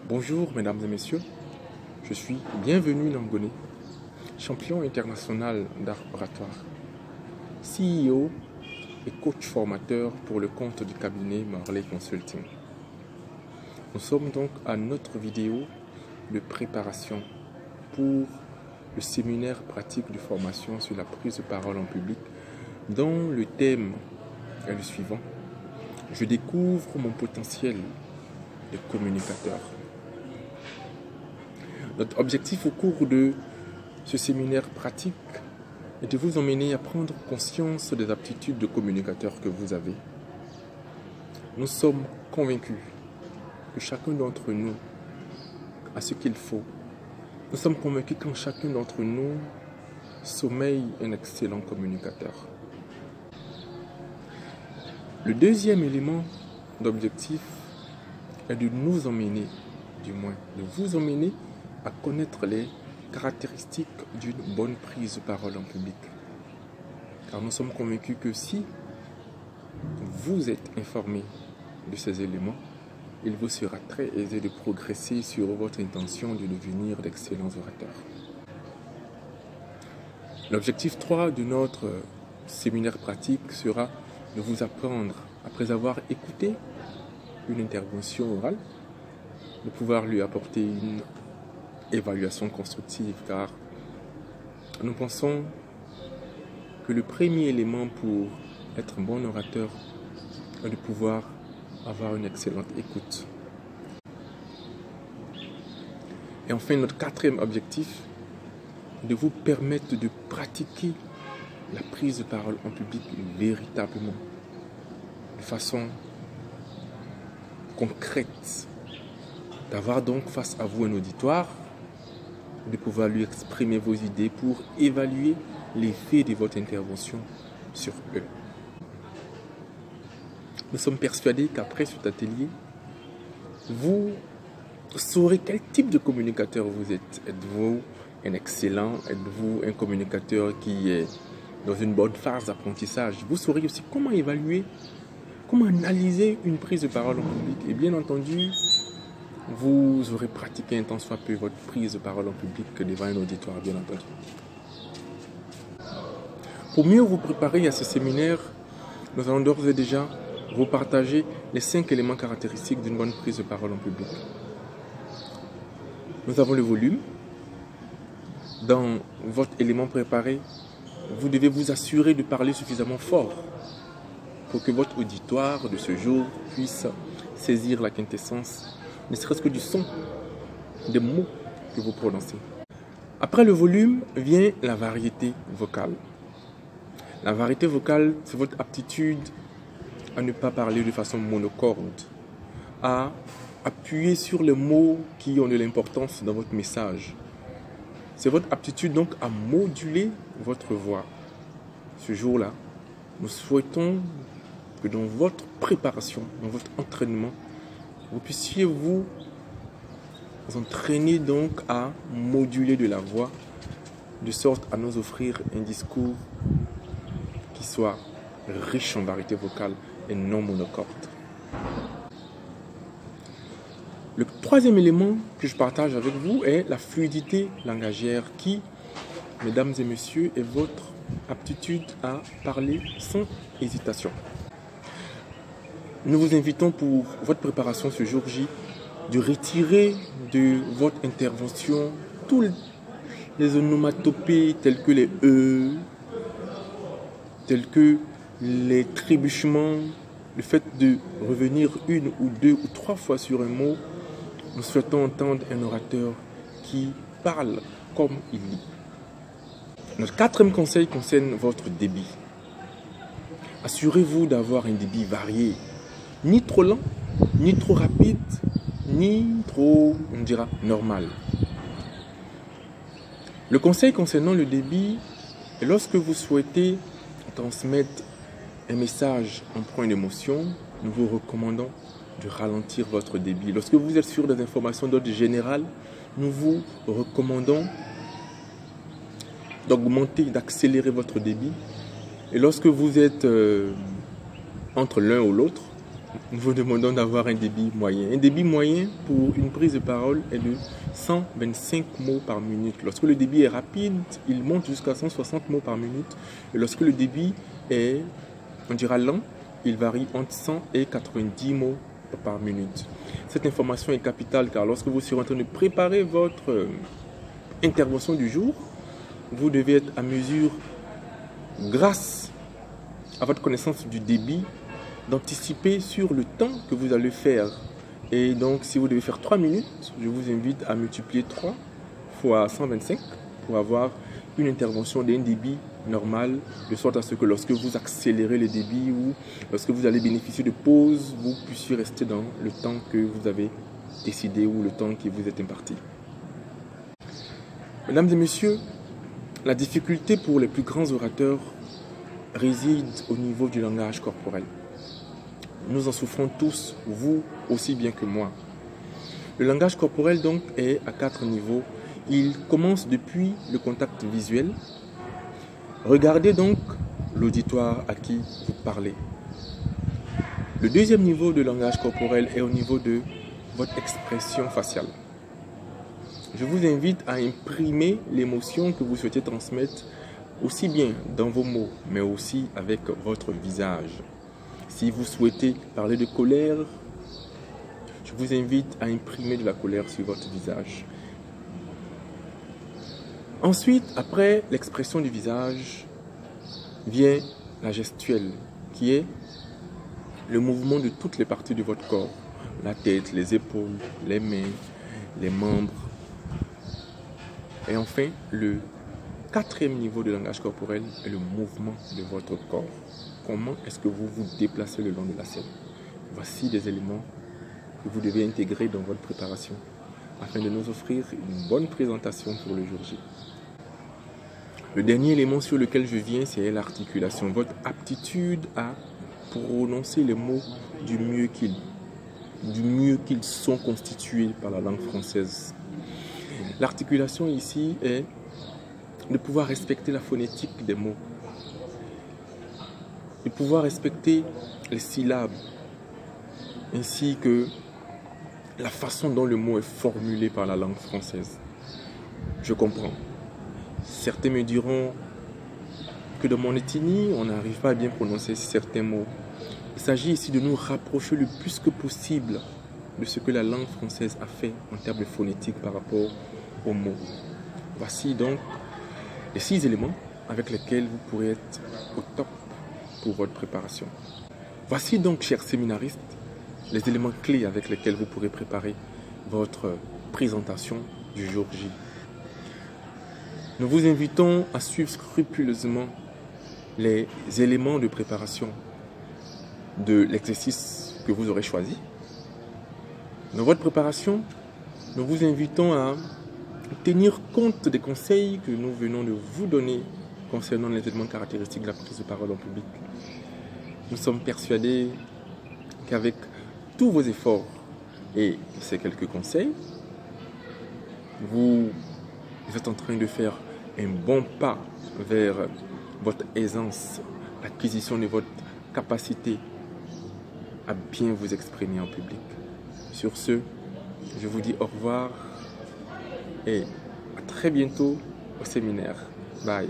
Bonjour mesdames et messieurs, je suis Bienvenu Nangoné, champion international d'art oratoire, CEO et coach formateur pour le compte du cabinet Marley Consulting. Nous sommes donc à notre vidéo de préparation pour le séminaire pratique de formation sur la prise de parole en public dont le thème est le suivant. Je découvre mon potentiel de communicateur. Notre objectif au cours de ce séminaire pratique est de vous emmener à prendre conscience des aptitudes de communicateur que vous avez. Nous sommes convaincus que chacun d'entre nous a ce qu'il faut. Nous sommes convaincus qu'en chacun d'entre nous sommeille un excellent communicateur. Le deuxième élément d'objectif est de nous emmener, du moins de vous emmener à connaître les caractéristiques d'une bonne prise de parole en public. Car nous sommes convaincus que si vous êtes informé de ces éléments, il vous sera très aisé de progresser sur votre intention de devenir d'excellents orateurs. L'objectif 3 de notre séminaire pratique sera de vous apprendre, après avoir écouté une intervention orale, de pouvoir lui apporter une évaluation constructive, car nous pensons que le premier élément pour être un bon orateur est de pouvoir avoir une excellente écoute. Et enfin, notre quatrième objectif est de vous permettre de pratiquer la prise de parole en public véritablement, de façon concrète, d'avoir donc face à vous un auditoire, de pouvoir lui exprimer vos idées pour évaluer l'effet de votre intervention sur eux. Nous sommes persuadés qu'après cet atelier, vous saurez quel type de communicateur vous êtes. Êtes-vous un excellent? Êtes-vous un communicateur qui est dans une bonne phase d'apprentissage? Vous saurez aussi comment évaluer, comment analyser une prise de parole en public. Et bien entendu, vous aurez pratiqué un tant soit peu votre prise de parole en public devant un auditoire, bien entendu. Pour mieux vous préparer à ce séminaire, nous allons d'ores et déjà vous partager les 5 éléments caractéristiques d'une bonne prise de parole en public. Nous avons le volume. Dans votre élément préparé, vous devez vous assurer de parler suffisamment fort pour que votre auditoire de ce jour puisse saisir la quintessence, ne serait-ce que du son, des mots que vous prononcez. Après le volume vient la variété vocale. La variété vocale, c'est votre aptitude à ne pas parler de façon monocorde, à appuyer sur les mots qui ont de l'importance dans votre message. C'est votre aptitude donc à moduler votre voix. Ce jour-là, nous souhaitons que dans votre préparation, dans votre entraînement, vous puissiez vous entraîner donc à moduler de la voix, de sorte à nous offrir un discours qui soit riche en variété vocale et non monocorde. Le troisième élément que je partage avec vous est la fluidité langagière qui, mesdames et messieurs, est votre aptitude à parler sans hésitation. Nous vous invitons pour votre préparation ce jour J de retirer de votre intervention tous les onomatopées tels que les E, tels que les trébuchements, le fait de revenir 1 ou 2 ou 3 fois sur un mot. Nous souhaitons entendre un orateur qui parle comme il lit. Notre quatrième conseil concerne votre débit. Assurez-vous d'avoir un débit varié, ni trop lent, ni trop rapide, ni trop, on dira, normal. Le conseil concernant le débit est lorsque vous souhaitez transmettre un message en point d'émotion, nous vous recommandons de ralentir votre débit. Lorsque vous êtes sur des informations d'ordre général, nous vous recommandons d'augmenter, d'accélérer votre débit. Et lorsque vous êtes entre l'un ou l'autre, nous vous demandons d'avoir un débit moyen. Un débit moyen pour une prise de parole est de 125 mots par minute. Lorsque le débit est rapide, il monte jusqu'à 160 mots par minute. Et lorsque le débit est, on dira lent, il varie entre 100 et 90 mots par minute. Cette information est capitale car lorsque vous serez en train de préparer votre intervention du jour, vous devez être à mesure, grâce à votre connaissance du débit, d'anticiper sur le temps que vous allez faire. Et donc, si vous devez faire 3 minutes, je vous invite à multiplier 3 fois 125 pour avoir une intervention d'un débit normal, de sorte à ce que lorsque vous accélérez le débit ou lorsque vous allez bénéficier de pauses, vous puissiez rester dans le temps que vous avez décidé ou le temps qui vous est imparti. Mesdames et messieurs, la difficulté pour les plus grands orateurs réside au niveau du langage corporel. Nous en souffrons tous, vous aussi bien que moi. Le langage corporel donc est à 4 niveaux. Il commence depuis le contact visuel. Regardez donc l'auditoire à qui vous parlez. Le deuxième niveau de langage corporel est au niveau de votre expression faciale. Je vous invite à imprimer l'émotion que vous souhaitez transmettre aussi bien dans vos mots, mais aussi avec votre visage. Si vous souhaitez parler de colère, je vous invite à imprimer de la colère sur votre visage. Ensuite, après l'expression du visage, vient la gestuelle, qui est le mouvement de toutes les parties de votre corps. La tête, les épaules, les mains, les membres. Et enfin, le quatrième niveau de langage corporel est le mouvement de votre corps. Comment est-ce que vous vous déplacez le long de la scène? Voici des éléments que vous devez intégrer dans votre préparation afin de nous offrir une bonne présentation pour le jour J. Le dernier élément sur lequel je viens, c'est l'articulation. Votre aptitude à prononcer les mots du mieux qu'ils sont constitués par la langue française. L'articulation ici est de pouvoir respecter la phonétique des mots, de pouvoir respecter les syllabes, ainsi que la façon dont le mot est formulé par la langue française. Je comprends. Certains me diront que dans mon ethnie, on n'arrive pas à bien prononcer certains mots. Il s'agit ici de nous rapprocher le plus que possible de ce que la langue française a fait en termes de phonétique par rapport aux mots. Voici donc les 6 éléments avec lesquels vous pourrez être au top pour votre préparation. Voici donc, chers séminaristes, les éléments clés avec lesquels vous pourrez préparer votre présentation du jour J. Nous vous invitons à suivre scrupuleusement les éléments de préparation de l'exercice que vous aurez choisi. Dans votre préparation, nous vous invitons à tenir compte des conseils que nous venons de vous donner concernant les éléments caractéristiques de la prise de parole en public. Nous sommes persuadés qu'avec tous vos efforts et ces quelques conseils, vous êtes en train de faire un bon pas vers votre aisance, l'acquisition de votre capacité à bien vous exprimer en public. Sur ce, je vous dis au revoir et à très bientôt au séminaire. Bye.